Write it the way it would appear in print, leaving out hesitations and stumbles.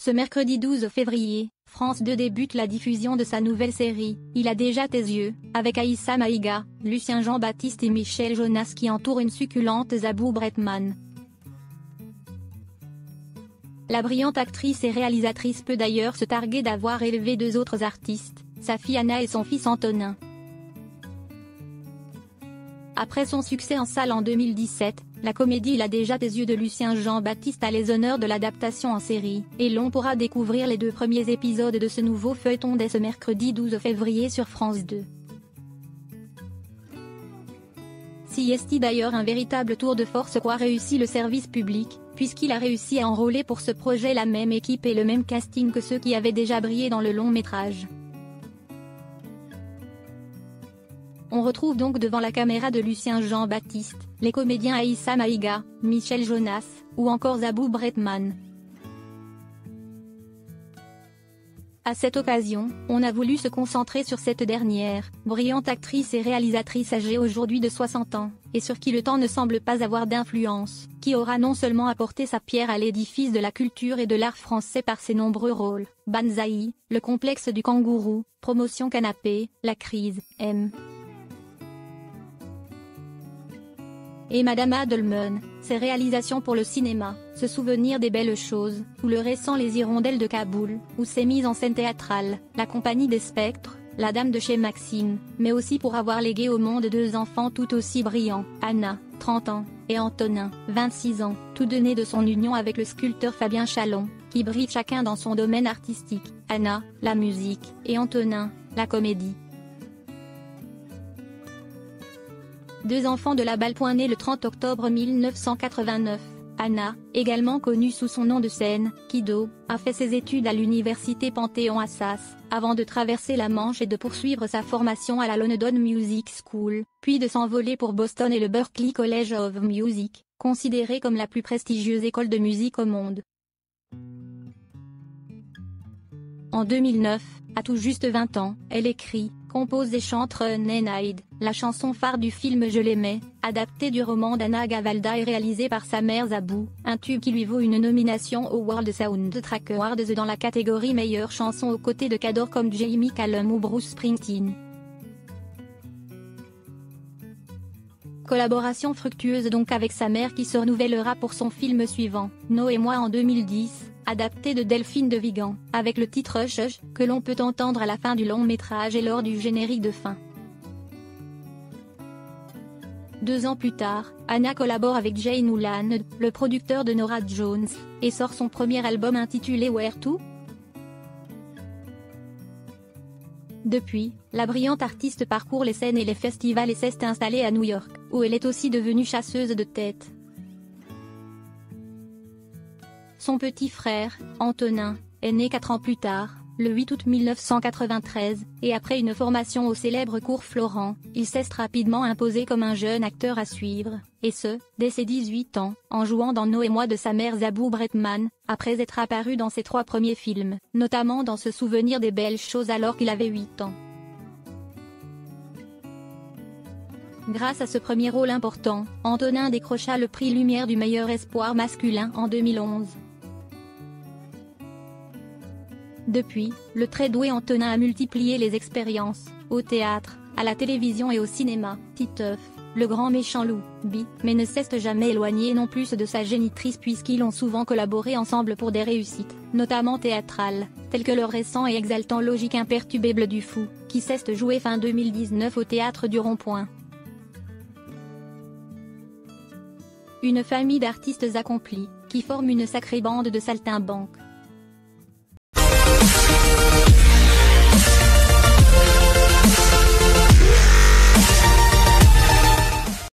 Ce mercredi 12 février, France 2 débute la diffusion de sa nouvelle série, Il a déjà tes yeux, avec Aïssa Maïga, Lucien Jean-Baptiste et Michel Jonas qui entourent une succulente Zabou Bretman. La brillante actrice et réalisatrice peut d'ailleurs se targuer d'avoir élevé deux autres artistes, sa fille Anna et son fils Antonin. Après son succès en salle en 2017, la comédie Il a déjà tes yeux de Lucien Jean-Baptiste a les honneurs de l'adaptation en série, et l'on pourra découvrir les deux premiers épisodes de ce nouveau feuilleton dès ce mercredi 12 février sur France 2. Si est d'ailleurs un véritable tour de force qu'a réussi le service public, puisqu'il a réussi à enrôler pour ce projet la même équipe et le même casting que ceux qui avaient déjà brillé dans le long métrage. On retrouve donc devant la caméra de Lucien Jean-Baptiste, les comédiens Aïssa Maïga, Michel Jonas, ou encore Zabou Bretman. À cette occasion, on a voulu se concentrer sur cette dernière, brillante actrice et réalisatrice âgée aujourd'hui de 60 ans, et sur qui le temps ne semble pas avoir d'influence, qui aura non seulement apporté sa pierre à l'édifice de la culture et de l'art français par ses nombreux rôles, Banzai, Le complexe du kangourou, Promotion canapé, La crise, M. et Madame Adelman, ses réalisations pour le cinéma, Se souvenir des belles choses, ou le récent Les Hirondelles de Kaboul, ou ses mises en scène théâtrales, La compagnie des spectres, La dame de chez Maxime, mais aussi pour avoir légué au monde deux enfants tout aussi brillants, Anna, 30 ans, et Antonin, 26 ans, tous deux nés de son union avec le sculpteur Fabien Chalon, qui brillent chacun dans son domaine artistique, Anna, la musique, et Antonin, la comédie. Deux enfants de la balle point nés le 30 octobre 1989. Anna, également connue sous son nom de scène, Kido, a fait ses études à l'université Panthéon-Assas, avant de traverser la Manche et de poursuivre sa formation à la London Music School, puis de s'envoler pour Boston et le Berklee College of Music, considérée comme la plus prestigieuse école de musique au monde. En 2009, à tout juste 20 ans, elle écrit, compose et chante Run and Hide, la chanson phare du film Je l'aimais, adaptée du roman d'Anna Gavalda et réalisée par sa mère Zabou, un tube qui lui vaut une nomination au World Soundtrack Awards dans la catégorie meilleure chanson aux côtés de cadors comme Jamie Cullum ou Bruce Springsteen. Collaboration fructueuse donc avec sa mère qui se renouvellera pour son film suivant, No et moi en 2010, adapté de Delphine de Vigan, avec le titre Hush Hush, que l'on peut entendre à la fin du long métrage et lors du générique de fin. 2 ans plus tard, Anna collabore avec Jay Noulan, le producteur de Norah Jones, et sort son premier album intitulé Where To? Depuis, la brillante artiste parcourt les scènes et les festivals et s'est installée à New York, où elle est aussi devenue chasseuse de tête. Son petit frère, Antonin, est né 4 ans plus tard, le 8 août 1993, et après une formation au célèbre cours Florent, il s'est rapidement imposé comme un jeune acteur à suivre, et ce, dès ses 18 ans, en jouant dans No et moi de sa mère Zabou Bretman, après être apparu dans ses 3 premiers films, notamment dans Se souvenir des belles choses alors qu'il avait 8 ans. Grâce à ce premier rôle important, Antonin décrocha le prix Lumière du meilleur espoir masculin en 2011. Depuis, le très doué Antonin a multiplié les expériences, au théâtre, à la télévision et au cinéma, Titeuf, Le grand méchant loup, Bi, mais ne s'est jamais éloigné non plus de sa génitrice puisqu'ils ont souvent collaboré ensemble pour des réussites, notamment théâtrales, telles que le récent et exaltant Logique imperturbable du fou, qui s'est joué fin 2019 au théâtre du Rond-Point. Une famille d'artistes accomplis, qui forment une sacrée bande de saltimbanques.